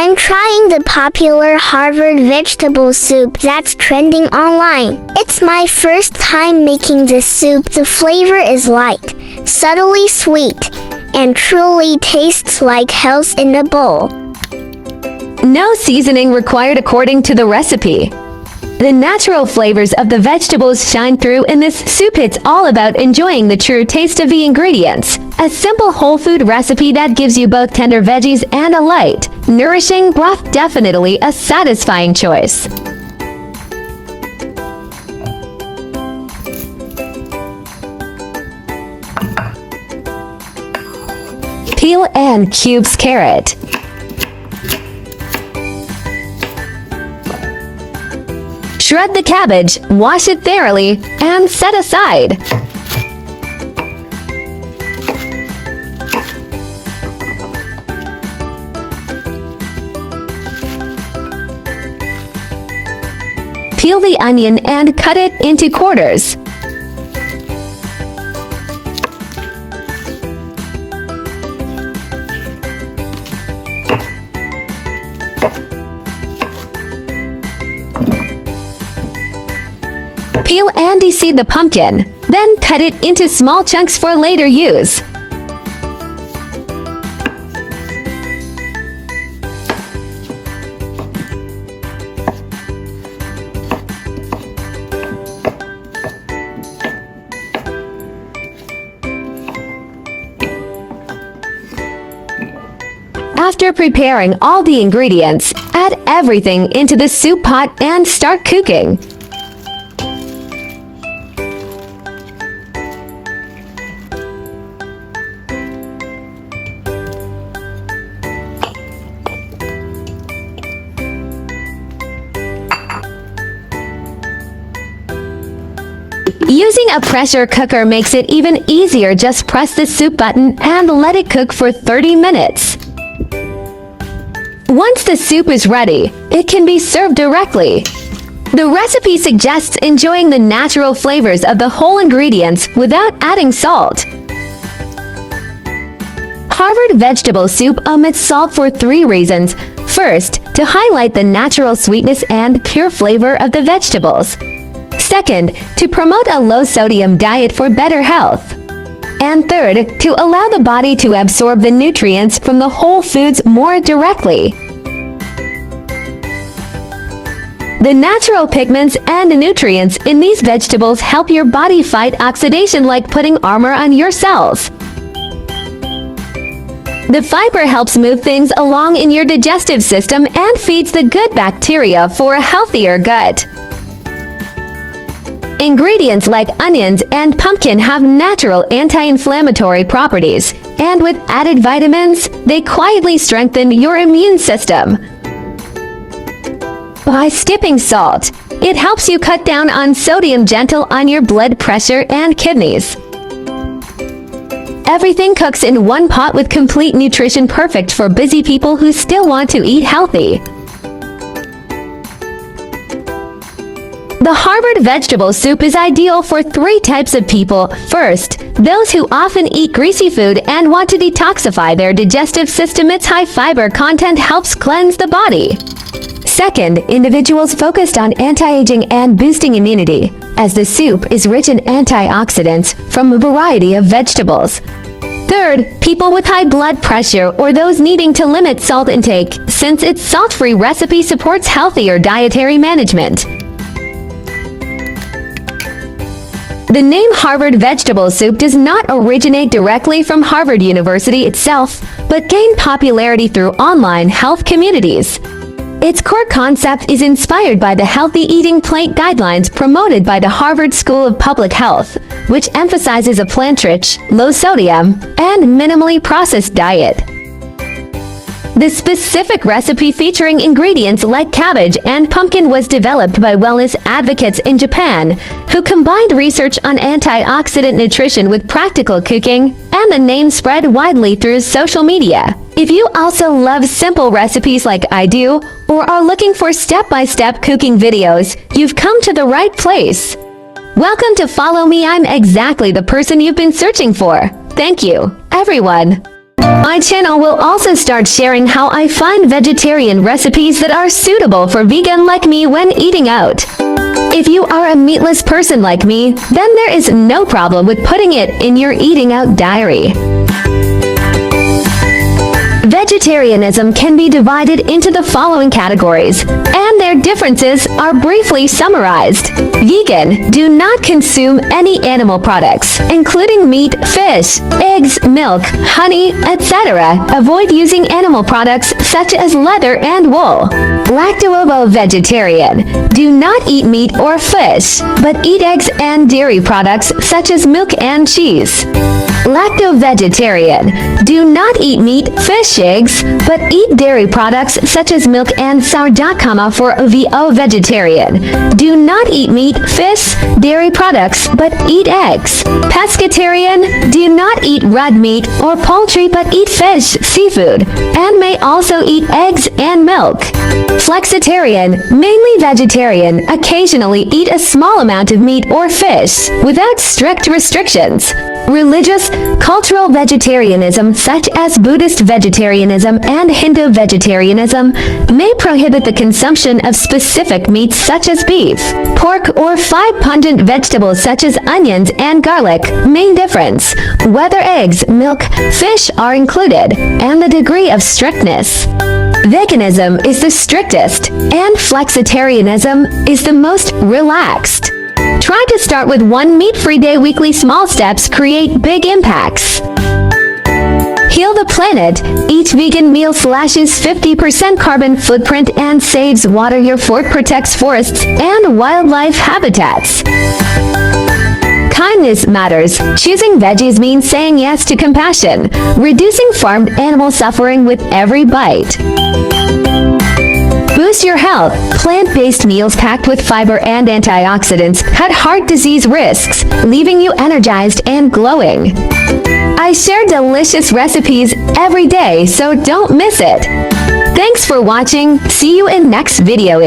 I'm trying the popular Harvard vegetable soup that's trending online. It's my first time making this soup. The flavor is light, subtly sweet, and truly tastes like health in a bowl. No seasoning required according to the recipe. The natural flavors of the vegetables shine through in this soup. It's all about enjoying the true taste of the ingredients. A simple whole food recipe that gives you both tender veggies and a light, nourishing broth. Definitely a satisfying choice. Peel and cubes carrot. Shred the cabbage, wash it thoroughly, and set aside. Peel the onion and cut it into quarters. Peel and deseed the pumpkin, then cut it into small chunks for later use. After preparing all the ingredients, add everything into the soup pot and start cooking. Using a pressure cooker makes it even easier. Just press the soup button and let it cook for 30 minutes. Once the soup is ready, it can be served directly. The recipe suggests enjoying the natural flavors of the whole ingredients without adding salt. Harvard vegetable soup omits salt for 3 reasons. First, to highlight the natural sweetness and pure flavor of the vegetables. Second, to promote a low-sodium diet for better health. And third, to allow the body to absorb the nutrients from the whole foods more directly. The natural pigments and nutrients in these vegetables help your body fight oxidation, like putting armor on your cells. The fiber helps move things along in your digestive system and feeds the good bacteria for a healthier gut. Ingredients like onions and pumpkin have natural anti-inflammatory properties, and with added vitamins, they quietly strengthen your immune system. By skipping salt, it helps you cut down on sodium, gentle on your blood pressure and kidneys. Everything cooks in one pot with complete nutrition, perfect for busy people who still want to eat healthy. The Harvard vegetable soup is ideal for 3 types of people. First, those who often eat greasy food and want to detoxify their digestive system. Its high fiber content helps cleanse the body. Second, individuals focused on anti-aging and boosting immunity, as the soup is rich in antioxidants from a variety of vegetables. Third, people with high blood pressure or those needing to limit salt intake, since its salt-free recipe supports healthier dietary management. The name Harvard vegetable soup does not originate directly from Harvard University itself, but gained popularity through online health communities. Its core concept is inspired by the healthy eating plate guidelines promoted by the Harvard School of Public Health, which emphasizes a plant-rich, low-sodium, and minimally processed diet. The specific recipe, featuring ingredients like cabbage and pumpkin, was developed by wellness advocates in Japan, who combined research on antioxidant nutrition with practical cooking, and the name spread widely through social media. If you also love simple recipes like I do, or are looking for step-by-step cooking videos, you've come to the right place. Welcome to Follow Me. I'm exactly the person you've been searching for. Thank you, everyone. My channel will also start sharing how I find vegetarian recipes that are suitable for vegan like me when eating out. If you are a meatless person like me, then there is no problem with putting it in your eating out diary. Vegetarianism can be divided into the following categories, and their differences are briefly summarized. Vegan: do not consume any animal products, including meat, fish, eggs, milk, honey, etc. Avoid using animal products such as leather and wool. Lacto-ovo-vegetarian: do not eat meat or fish, but eat eggs and dairy products such as milk and cheese. Lacto-vegetarian: do not eat meat, fish, eggs, but eat dairy products such as milk and sourdough. For OVO-vegetarian: do not eat meat, fish, dairy products, but eat eggs. Pescatarian: do not eat red meat or poultry, but eat fish, seafood, and may also eat eggs and milk. Flexitarian: mainly vegetarian, occasionally eat a small amount of meat or fish, without strict restrictions. Religious: cultural vegetarianism such as Buddhist vegetarianism and Hindu vegetarianism may prohibit the consumption of specific meats such as beef, pork, or 5 pungent vegetables such as onions and garlic. Main difference: whether eggs, milk, fish are included, and the degree of strictness. Veganism is the strictest, and flexitarianism is the most relaxed. Try to start with one meat-free day. Weekly small steps create big impacts. Heal the planet. Each vegan meal slashes 50% carbon footprint and saves water. Your fork protects forests and wildlife habitats. Kindness matters. Choosing veggies means saying yes to compassion, reducing farmed animal suffering with every bite. Boost your health. Plant-based meals packed with fiber and antioxidants cut heart disease risks, leaving you energized and glowing. I share delicious recipes every day, so don't miss it. Thanks for watching. See you in next video.